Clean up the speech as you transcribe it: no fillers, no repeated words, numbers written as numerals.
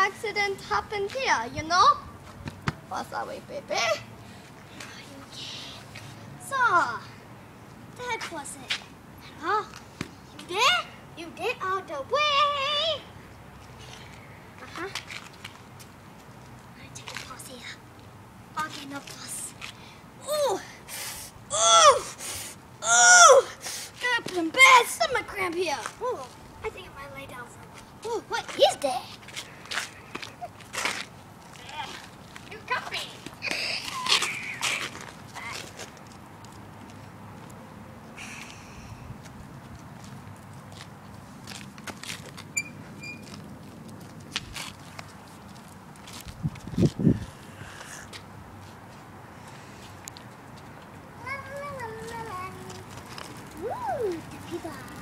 accident happened here, you know? Pass away, baby. Okay. So, that was it. Oh, you there? You there out the way? Uh-huh. I take a pause here. Okay, no pause. Ooh! Ooh! Ooh! Got some bad stomach cramp here. Ooh, I think I might lay down for a while. Ooh, what is that? You comfy. Woo, the people.